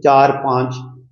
4-5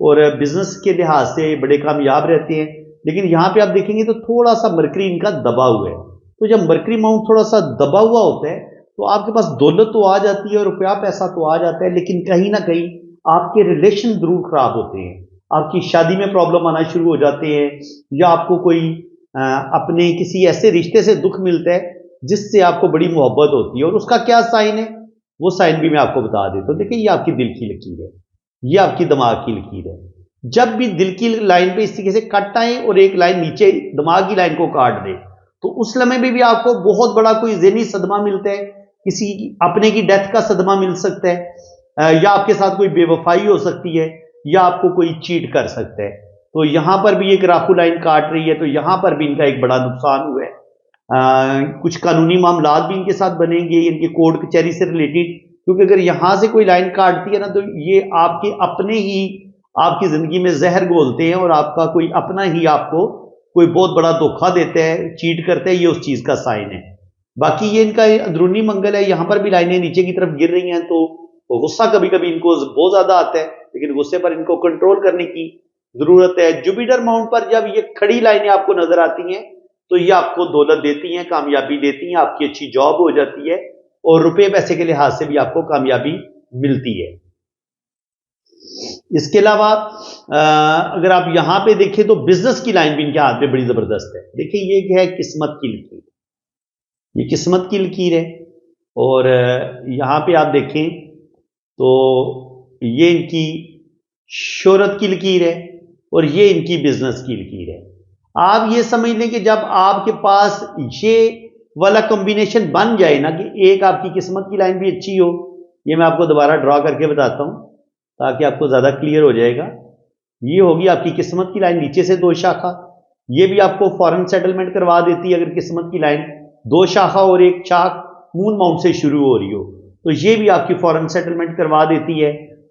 اور بزنس کے لحاظ سے بڑے کامیاب رہتے ہیں. لیکن یہاں پہ آپ دیکھیں گے تو تھوڑا سا مرکری ان کا دبا ہوا ہے. تو جب مرکری ماؤنٹ تھوڑا سا دبا ہوا ہوتا ہے تو آپ کے پاس دولت تو آ جاتی ہے اور روپیہ پیسہ تو آ جاتا ہے، لیکن کہیں نہ کہیں آپ کے ریلیشن ضرور خراب ہوتے ہیں. آپ کی شادی میں پرابلم آنا شروع ہو جاتے ہیں، یا آپ کو کوئی اپنے کسی ایسے رشتے سے دکھ ملتا ہے جس سے آپ کو بڑی محبت ہوتی ہے. اور اس کا کیا سائن ہے، وہ سائن بھی میں آپ کو بتا دیتا ہوں. دیکھیں یہ آپ کی دل کی لکیر ہے، یہ آپ کی دماغ کی لکیر ہے. جب بھی دل کی لائن پہ اس طریقے سے کٹ آئے اور ایک لائن نیچے دماغ کی لائن کو کاٹ دے، تو اس لمحے میں بھی آپ کو بہت بڑا کوئی ذہنی صدمہ ملتا ہے، کسی اپنے کی ڈیتھ کا صدمہ مل سکتا ہے، یا آپ کے ساتھ کوئی بے وفائی ہو سکتی ہے، یا آپ کو کوئی چیٹ کر سکتا ہے. تو یہاں پر بھی ایک راکھو لائن کاٹ رہی ہے، تو یہاں پر بھی ان کا ایک بڑا نقصان ہوا ہے. کچھ قانونی معاملات بھی ان کے ساتھ بنیں گے، ان کے کورٹ کچہری سے ریلیٹڈ، کیونکہ اگر یہاں سے کوئی لائن کاٹتی ہے نا تو یہ آپ کے اپنے ہی آپ کی زندگی میں زہر گھولتے ہیں، اور آپ کا کوئی اپنا ہی آپ کو کوئی بہت بڑا دھوکہ دیتا ہے، چیٹ کرتا ہے، یہ اس چیز کا سائن ہے. باقی یہ ان کا اندرونی منگل ہے. یہاں پر بھی لائنیں نیچے کی طرف گر رہی ہیں تو غصہ کبھی کبھی ان کو بہت زیادہ آتا ہے، لیکن غصے پر ان کو کنٹرول کرنے کی ضرورت ہے. جوپیٹر ماؤنٹ پر جب یہ کھڑی لائنیں آپ کو نظر آتی ہیں تو یہ آپ کو دولت دیتی ہیں، کامیابی دیتی ہیں، آپ کی اچھی جاب ہو جاتی ہے، اور روپے پیسے کے لحاظ سے بھی آپ کو کامیابی ملتی ہے. اس کے علاوہ اگر آپ یہاں پہ دیکھیں تو بزنس کی لائن بھی ان کے ہاتھ میں بڑی زبردست ہے. دیکھیں یہ کیا ہے، قسمت کی لکیر، یہ قسمت کی لکیر ہے. اور یہاں پہ آپ دیکھیں تو یہ ان کی شہرت کی لکیر ہے، اور یہ ان کی بزنس کی لکیر ہے. آپ یہ سمجھ لیں کہ جب آپ کے پاس یہ والا کمبینیشن بن جائے نا، کہ ایک آپ کی قسمت کی لائن بھی اچھی ہو، یہ میں آپ کو دوبارہ ڈرا کر کے بتاتا ہوں تاکہ آپ کو زیادہ کلیئر ہو جائے گا. یہ ہوگی آپ کی قسمت کی لائن، نیچے سے 2 شاخہ، یہ بھی آپ کو فورن سیٹلمنٹ کروا دیتی ہے اگر قسمت کی لائن 2 شاخہ اور ایک چاک مون ماؤنٹ سے شروع ہو رہی ہو، تو یہ بھی آپ کی فورن سیٹلمنٹ کروا دیتی ہے.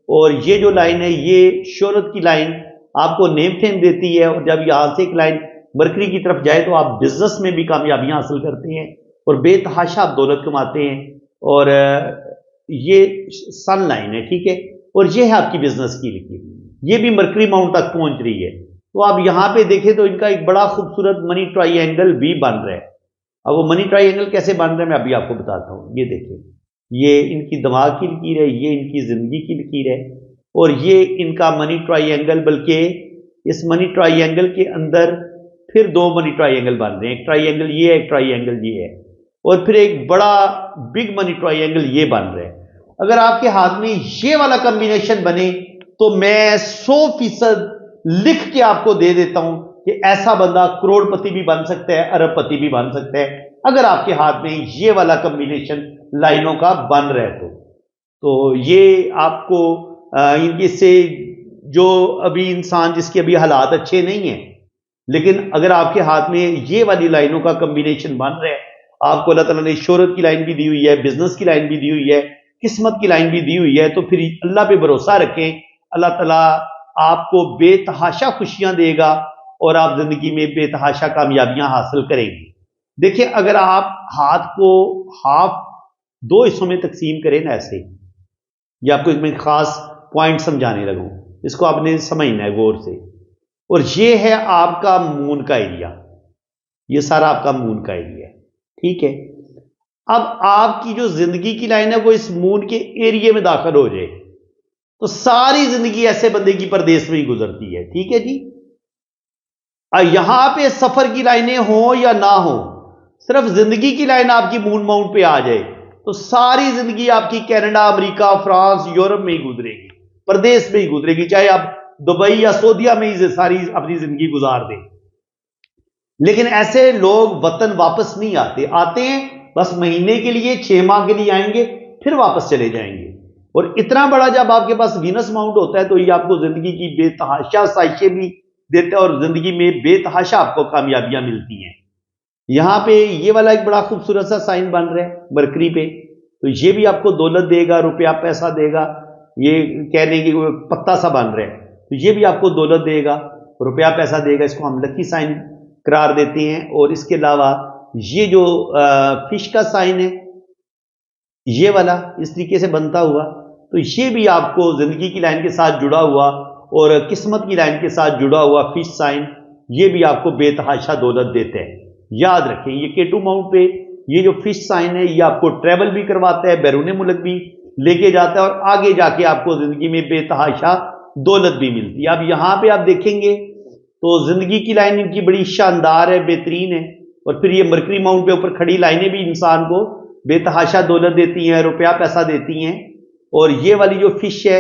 اور یہ جو لائن ہے یہ شہرت کی لائن آپ کو نیم فیم دیتی ہے. اور جب یہاں سے ایک لائن مرکری کی طرف جائے تو آپ بزنس میں بھی کامیابیاں حاصل کرتے ہیں اور بے تحاشا آپ دولت کماتے ہیں. اور یہ سن لائن ہے، ٹھیک ہے، اور یہ ہے آپ کی بزنس کی لکیر، یہ بھی مرکری ماؤنٹ تک پہنچ رہی ہے. تو آپ یہاں پہ دیکھیں تو ان کا ایک بڑا خوبصورت منی ٹرائی اینگل بھی بن رہا ہے. اب وہ منی ٹرائی اینگل کیسے بن رہا ہے میں ابھی آپ کو بتاتا ہوں. یہ دیکھیں، یہ ان کی دماغ کی لکیر ہے، یہ ان کی زندگی کی لکیر ہے، اور یہ ان کا منی ٹرائی اینگل. بلکہ اس منی ٹرائی اینگل کے اندر پھر 2 منی ٹرائی اینگل بن رہے ہیں، ایک ٹرائی اینگل یہ ہے، ایک ٹرائی اینگل یہ ہے، اور پھر ایک بڑا بگ منی ٹرائی اینگل یہ بن رہا ہے. اگر آپ کے ہاتھ میں یہ والا کمبینیشن بنے تو میں 100% لکھ کے آپ کو دے دیتا ہوں کہ ایسا بندہ کروڑ پتی بھی بن سکتا ہے، ارب پتی بھی بن سکتا ہے، اگر آپ کے ہاتھ میں یہ والا کمبینیشن لائنوں کا بن رہا ہے تو یہ آپ کو ان کے سے جو ابھی انسان جس کے ابھی حالات اچھے نہیں ہیں، لیکن اگر آپ کے ہاتھ میں یہ والی لائنوں کا کمبینیشن بن رہا ہے، آپ کو اللہ تعالیٰ نے شہرت کی لائن بھی دی ہوئی ہے، بزنس کی لائن بھی دی ہوئی ہے، قسمت کی لائن بھی دی ہوئی ہے، تو پھر اللہ پہ بھروسہ رکھیں. اللہ تعالیٰ آپ کو بے تحاشا خوشیاں دے گا اور آپ زندگی میں بے تحاشا کامیابیاں حاصل کریں گے. دیکھیں اگر آپ ہاتھ کو ہاف 2 حصوں میں تقسیم کریں نا ایسے، یہ آپ کو ایک میں خاص پوائنٹ سمجھانے لگوں، اس کو آپ نے سمجھنا ہے غور سے. اور یہ ہے آپ کا مون کا ایریا، یہ سارا آپ کا مون کا ایریا ہے، ٹھیک ہے. اب آپ کی جو زندگی کی لائن ہے وہ اس مون کے ایریے میں داخل ہو جائے تو ساری زندگی ایسے بندے کی پردیس میں ہی گزرتی ہے، ٹھیک ہے جی. یہاں پہ سفر کی لائنیں ہوں یا نہ ہوں، صرف زندگی کی لائن آپ کی مون ماؤنٹ پہ آ جائے تو ساری زندگی آپ کی کینیڈا، امریکہ، فرانس، یورپ میں ہی گزرے گی، پردیس میں ہی گزرے گی، چاہے آپ دبئی یا سعودیہ میں ہی ساری اپنی زندگی گزار دیں. لیکن ایسے لوگ وطن واپس نہیں آتے ہیں بس مہینے کے لیے، 6 ماہ کے لیے آئیں گے پھر واپس چلے جائیں گے. اور اتنا بڑا جب آپ کے پاس وینس ماؤنٹ ہوتا ہے تو یہ آپ کو زندگی کی بے تحاشا سائشیں بھی دیتا ہے اور زندگی میں بے تحاشا آپ کو کامیابیاں ملتی ہیں. یہاں پہ یہ والا ایک بڑا خوبصورت سا سائن بن رہا ہے مرکری پہ، تو یہ بھی آپ کو دولت دے گا، روپیہ پیسہ دے گا. یہ کہہ دیں کہ پتا سا بن رہا ہے تو یہ بھی آپ کو دولت دے گا، روپیہ پیسہ دے گا. اس کو ہم لکی سائن قرار دیتے ہیں. اور اس کے علاوہ یہ جو فش کا سائن ہے یہ والا اس طریقے سے بنتا ہوا، تو یہ بھی آپ کو زندگی کی لائن کے ساتھ جڑا ہوا اور قسمت کی لائن کے ساتھ جڑا ہوا فش سائن یہ بھی آپ کو بے تحاشا دولت دیتے ہیں. یاد رکھیں یہ K2 ماؤنٹ پہ یہ جو فش سائن ہے یہ آپ کو ٹریول بھی کرواتا ہے, بیرون ملک بھی لے کے جاتا ہے, اور آگے جا کے آپ کو زندگی میں بے تحاشا دولت بھی ملتی ہے. اب یہاں پہ آپ دیکھیں گے تو زندگی کی لائن ان کی بڑی شاندار ہے, بہترین ہے, اور پھر یہ مرکری ماؤنٹ پہ اوپر کھڑی لائنیں بھی انسان کو بے تحاشا دولت دیتی ہیں, روپیہ پیسہ دیتی ہیں. اور یہ والی جو فش ہے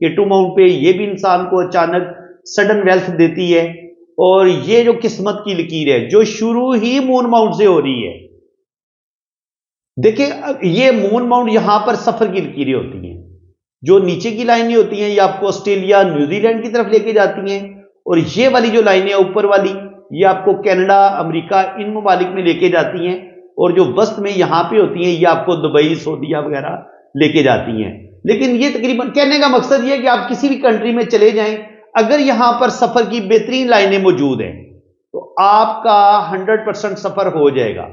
K2 ماؤنٹ پہ یہ بھی انسان کو اچانک سڈن ویلتھ دیتی ہے. اور یہ جو قسمت کی لکیر ہے جو شروع ہی مون ماؤنٹ سے ہو رہی ہے, دیکھیں یہ مون ماؤنٹ یہاں پر سفر کی لکیریں ہوتی ہیں, جو نیچے کی لائنیں ہوتی ہیں یہ آپ کو آسٹریلیا نیوزی لینڈ کی طرف لے کے جاتی ہیں, اور یہ والی جو لائنیں اوپر والی یہ آپ کو کینیڈا امریکہ ان ممالک میں لے کے جاتی ہیں, اور جو وسط میں یہاں پہ ہوتی ہیں یہ آپ کو دبئی سعودیہ وغیرہ لے کے جاتی ہیں. لیکن یہ تقریباً کہنے کا مقصد یہ ہے کہ آپ کسی بھی کنٹری میں چلے جائیں, اگر یہاں پر سفر کی بہترین لائنیں موجود ہیں تو آپ کا 100% سفر ہو جائے گا.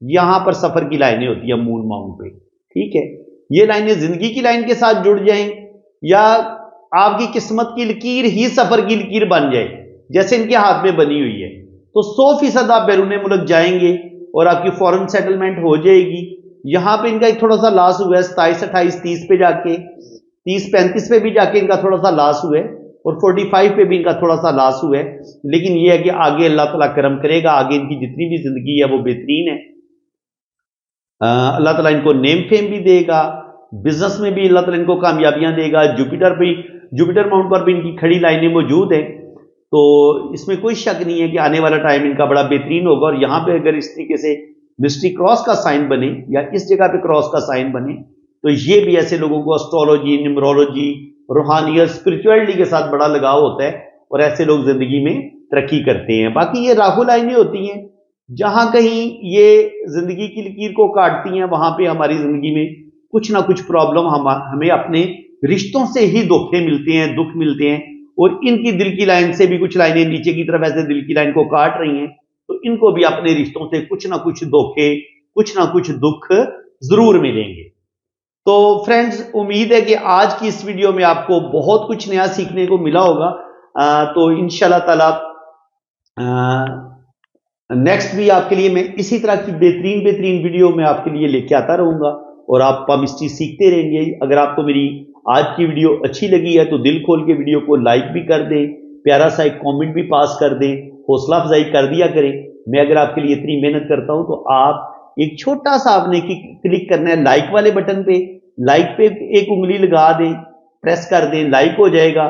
یہاں پر سفر کی لائنیں ہوتی ہیں مون ماؤنٹ پہ, ٹھیک ہے. یہ لائنیں زندگی کی لائن کے ساتھ جڑ جائیں یا آپ کی قسمت کی لکیر ہی سفر کی لکیر بن جائے جیسے ان کے ہاتھ میں بنی ہوئی ہے, تو 100% آپ بیرون ملک جائیں گے اور آپ کی فورن سیٹلمنٹ ہو جائے گی. یہاں پہ ان کا ایک تھوڑا سا لاس ہوا ہے 27 28 30 پہ جا کے 30 35 پہ بھی جا کے ان کا تھوڑا سا لاس ہوا ہے, اور 45 پہ بھی ان کا تھوڑا سا لاس ہوا ہے. لیکن یہ ہے کہ آگے اللہ تعالیٰ کرم کرے گا, آگے ان کی جتنی بھی زندگی ہے وہ بہترین ہے. اللہ تعالیٰ ان کو نیم فیم بھی دے گا, بزنس میں بھی اللہ تعالیٰ ان کو کامیابیاں دے گا. جوپیٹر ماؤنٹ پر بھی ان کی کھڑی لائنیں موجود ہیں, تو اس میں کوئی شک نہیں ہے کہ آنے والا ٹائم ان کا بڑا بہترین ہوگا. اور یہاں پہ اگر اس طریقے سے مسٹری کراس کا سائن بنے یا اس جگہ پہ کراس کا سائن بنے تو یہ بھی ایسے لوگوں کو اسٹرولوجی, نیمرولوجی, روحانیت, اسپرچویلٹی کے ساتھ بڑا لگاؤ ہوتا ہے, اور ایسے لوگ زندگی میں ترقی کرتے ہیں. باقی یہ راہو لائنیں ہوتی ہیں, جہاں کہیں یہ زندگی کی لکیر کو کاٹتی ہیں وہاں پہ ہماری زندگی میں کچھ نہ کچھ پرابلم ہمیں اپنے رشتوں سے ہی دھوکے ملتے ہیں, دکھ ملتے ہیں, اور ان کی دل کی لائن سے بھی کچھ لائنیں نیچے کی طرف ایسے دل کی لائن کو کاٹ رہی ہیں, تو ان کو بھی اپنے رشتوں سے کچھ نہ کچھ دھوکے, کچھ نہ کچھ دکھ ضرور ملیں گے. تو فرینڈز امید ہے کہ آج کی اس ویڈیو میں آپ کو بہت کچھ نیا سیکھنے کو ملا ہوگا. تو انشاءاللہ تعالی نیکسٹ بھی آپ کے لیے میں اسی طرح کی بہترین ویڈیو میں آپ کے لیے لے کے آتا رہوں گا, اور آپ پامسٹری سیکھتے رہیں گے. اگر آپ کو میری آج کی ویڈیو اچھی لگی ہے تو دل کھول کے ویڈیو کو لائک بھی کر دیں, پیارا سا ایک کامنٹ بھی پاس کر دیں, حوصلہ افزائی کر دیا کریں. میں اگر آپ کے لیے اتنی محنت کرتا ہوں تو آپ ایک چھوٹا سا آپ نے کلک کرنا ہے لائک والے بٹن پہ, لائک پہ ایک انگلی لگا دیں, پریس کر دیں, لائک ہو جائے گا,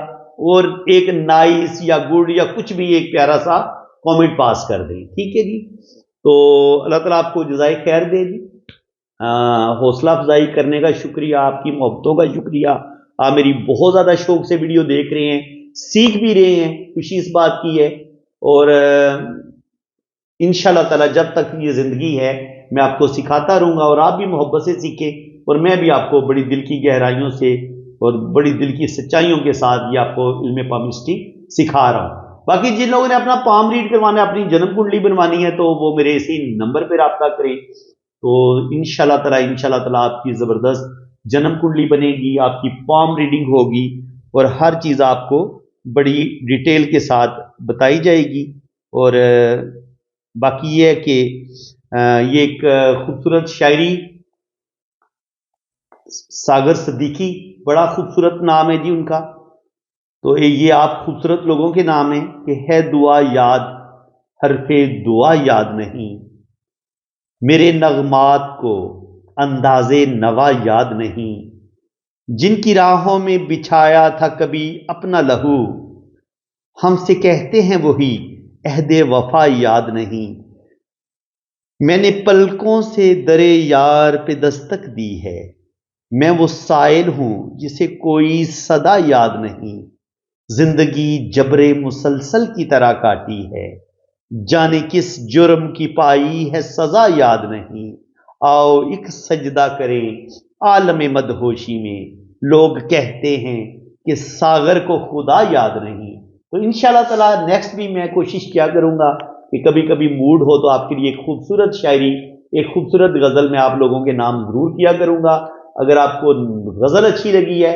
اور ایک نائس یا گڈ یا کچھ بھی ایک پیارا سا کامنٹ پاس کر دیں, ٹھیک ہے جی. تو اللہ تعالیٰ آپ کو جزائے خیر دے جی. حوصلہ افزائی کرنے کا شکریہ, آپ کی محبتوں کا شکریہ. آپ میری بہت زیادہ شوق سے ویڈیو دیکھ رہے ہیں, سیکھ بھی رہے ہیں, خوشی اس بات کی ہے. اور انشاءاللہ تعالیٰ جب تک یہ زندگی ہے میں آپ کو سکھاتا رہوں گا, اور آپ بھی محبت سے سیکھیں, اور میں بھی آپ کو بڑی دل کی گہرائیوں سے اور بڑی دل کی سچائیوں کے ساتھ یہ آپ کو علم پامسٹری سکھا رہا ہوں. باقی جن لوگوں نے اپنا پام ریڈ کروانا ہے, اپنی جنم کنڈلی بنوانی ہے, تو وہ میرے اسی نمبر پہ رابطہ کریں. تو انشاءاللہ تعالیٰ آپ کی زبردست جنم کنڈلی بنے گی, آپ کی پام ریڈنگ ہوگی, اور ہر چیز آپ کو بڑی ڈیٹیل کے ساتھ بتائی جائے گی. اور باقی یہ ہے کہ یہ ایک خوبصورت شاعری, ساگر صدیقی, بڑا خوبصورت نام ہے جی ان کا. تو یہ آپ خوبصورت لوگوں کے نام ہیں کہ ہے دعا یاد, حرف دعا یاد نہیں, میرے نغمات کو انداز نوا یاد نہیں, جن کی راہوں میں بچھایا تھا کبھی اپنا لہو, ہم سے کہتے ہیں وہی عہد وفا یاد نہیں. میں نے پلکوں سے درے یار پہ دستک دی ہے, میں وہ سائل ہوں جسے کوئی صدا یاد نہیں. زندگی جبر مسلسل کی طرح کاٹی ہے, جانے کس جرم کی پائی ہے سزا یاد نہیں. آؤ ایک سجدہ کریں عالم مدہوشی میں, لوگ کہتے ہیں کہ ساغر کو خدا یاد نہیں. تو انشاءاللہ تعالیٰ نیکسٹ بھی میں کوشش کیا کروں گا کہ کبھی کبھی موڈ ہو تو آپ کے لیے ایک خوبصورت شاعری, ایک خوبصورت غزل میں آپ لوگوں کے نام ضرور کیا کروں گا. اگر آپ کو غزل اچھی لگی ہے